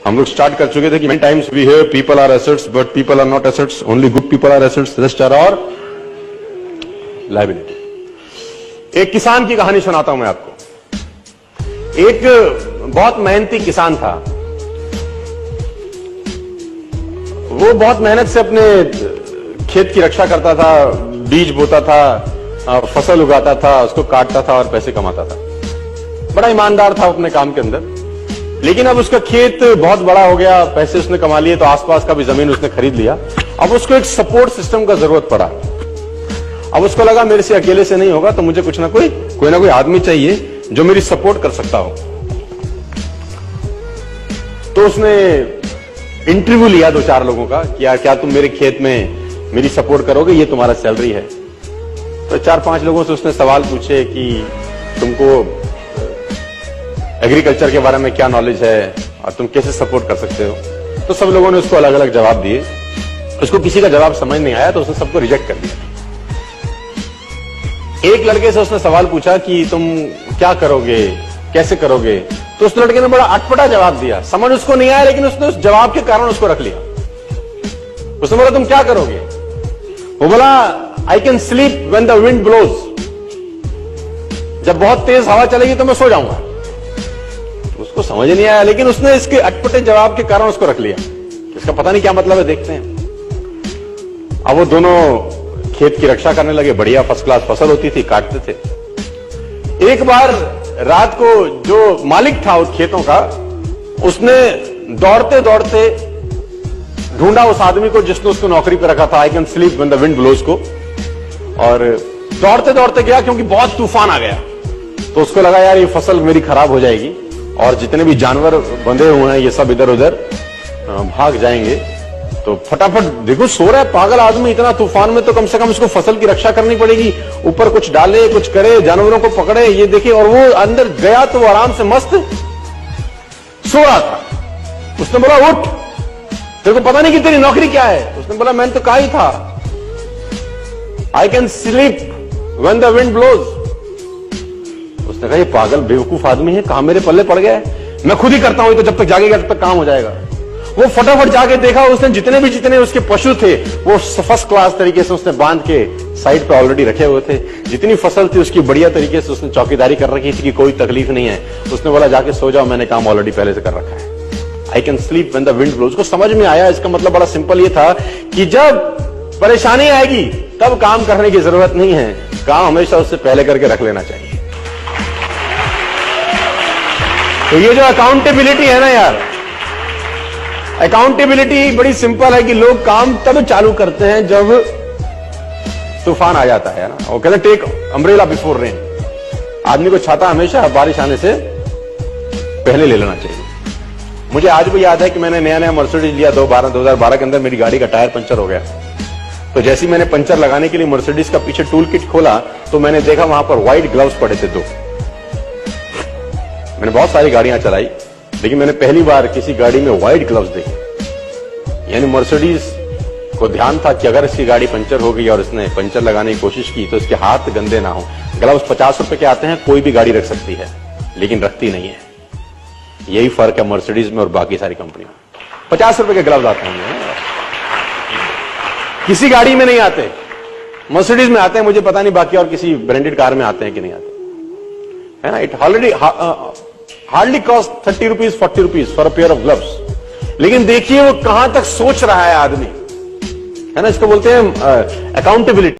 हम लोग स्टार्ट कर चुके थे कि many times we hear people are assets but people are not assets, only good people are assets, rest are और liability। एक किसान की कहानी सुनाता हूं मैं आपको। एक बहुत मेहनती किसान था। वो बहुत मेहनत से अपने खेत की रक्षा करता था, बीज बोता था, फसल उगाता था, उसको काटता था और पैसे कमाता था। बड़ा ईमानदार था अपने काम के अंदर। लेकिन अब उसका खेत बहुत बड़ा हो गया, पैसे उसने कमा लिए तो आसपास का भी जमीन उसने खरीद लिया। अब उसको एक सपोर्ट सिस्टम का जरूरत पड़ा। अब उसको लगा मेरे से अकेले से नहीं होगा, तो मुझे कुछ ना कोई आदमी चाहिए जो मेरी सपोर्ट कर सकता हो। तो उसने इंटरव्यू लिया 2-4 लोगों का कि यार क्या तुम मेरे खेत में मेरी सपोर्ट करोगे, ये तुम्हारा सैलरी है। तो 4-5 लोगों से उसने सवाल पूछे कि तुमको एग्रीकल्चर के बारे में क्या नॉलेज है और तुम कैसे सपोर्ट कर सकते हो। तो सब लोगों ने उसको अलग अलग जवाब दिए। उसको किसी का जवाब समझ नहीं आया तो उसने सबको रिजेक्ट कर दिया। एक लड़के से उसने सवाल पूछा कि तुम क्या करोगे, कैसे करोगे। तो उस लड़के ने बड़ा अटपटा जवाब दिया, समझ उसको नहीं आया, लेकिन उसने उस जवाब के कारण उसको रख लिया। उसने बोला तुम क्या करोगे। वो बोला I can sleep when the wind blows, जब बहुत तेज हवा चलेगी तो मैं सो जाऊंगा। उसको समझ नहीं आया, लेकिन उसने इसके अटपटे जवाब के कारण उसको रख लिया। इसका पता नहीं क्या मतलब है, देखते हैं। अब वो दोनों खेत की रक्षा करने लगे। बढ़िया फर्स्ट क्लास फसल होती थी, काटते थे। एक बार रात को जो मालिक था उस खेतों का, उसने दौड़ते दौड़ते ढूंढा उस आदमी को जिसने उसको नौकरी पर रखा था, I can sleep when the wind blows को। और दौड़ते दौड़ते गया क्योंकि बहुत तूफान आ गया। तो उसको लगा यार ये फसल मेरी खराब हो जाएगी और जितने भी जानवर बंधे हुए हैं ये सब इधर उधर भाग जाएंगे। तो फटाफट देखो, सो रहा है पागल आदमी इतना तूफान में, तो कम से कम उसको फसल की रक्षा करनी पड़ेगी। ऊपर कुछ डाले, कुछ करे, जानवरों को पकड़े, ये देखिए। और वो अंदर गया तो वो आराम से मस्त सो रहा था। उसने बोला उठ, तेरे को पता नहीं कि तेरी नौकरी क्या है। उसने बोला मैंने तो कहा ही था I can sleep when the wind blows. उसने कहा ये पागल बेवकूफ आदमी है, कहां मेरे पल्ले पड़ गया है, मैं खुद ही करता हूं, तो जब तक जागेगा तब तक काम हो जाएगा। वो फटाफट जाके देखा, उसने जितने उसके पशु थे वो फर्स्ट क्लास तरीके से उसने बांध के साइड पे ऑलरेडी रखे हुए थे। जितनी फसल थी उसकी बढ़िया तरीके से उसने चौकीदारी कर रखी थी कि कोई तकलीफ नहीं है। उसने बोला जाके सो जाओ, मैंने काम ऑलरेडी पहले से कर रखा है। I can sleep when the wind blows को समझ में आया। इसका मतलब बड़ा सिंपल ये था कि जब परेशानी आएगी तब काम करने की जरूरत नहीं है, काम हमेशा उससे पहले करके रख लेना चाहिए। तो ये जो अकाउंटेबिलिटी है ना यार, अकाउंटेबिलिटी बड़ी सिंपल है कि लोग काम तब चालू करते हैं जब तूफान आ जाता है ना। वो कहते हैं टेक अम्ब्रेला बिफोर रेन। आदमी को छाता हमेशा बारिश आने से पहले ले लेना चाहिए। मुझे आज भी याद है कि मैंने नया मर्सिडीज लिया 2012 के अंदर। मेरी गाड़ी का टायर पंचर हो गया। तो जैसे ही मैंने पंचर लगाने के लिए मर्सिडीज का पीछे टूल किट खोला तो मैंने देखा वहां पर व्हाइट ग्लव्स पड़े थे 2। मैंने बहुत सारी गाड़ियां चलाई, लेकिन मैंने पहली बार किसी गाड़ी में व्हाइट ग्लव्स देखे। यानी मर्सिडीज को ध्यान था कि अगर इसकी गाड़ी पंचर हो गई और इसने पंचर लगाने की कोशिश की तो इसके हाथ गंदे ना हो। ग्लव्स 50 रुपए के आते हैं, कोई भी गाड़ी रख सकती है, लेकिन रखती नहीं है। यही फर्क है मर्सिडीज में और बाकी सारी कंपनियों में। 50 रुपए के ग्लव्स आते हैं, किसी गाड़ी में नहीं आते। मर्सिडीज में आते हैं, मुझे पता नहीं बाकी और किसी ब्रांडेड कार में आते हैं कि नहीं आते, है ना। It already hardly cost 30 rupees 40 rupees for a pair of gloves. लेकिन देखिए वो कहां तक सोच रहा है आदमी, है ना। इसको बोलते हैं अकाउंटेबिलिटी।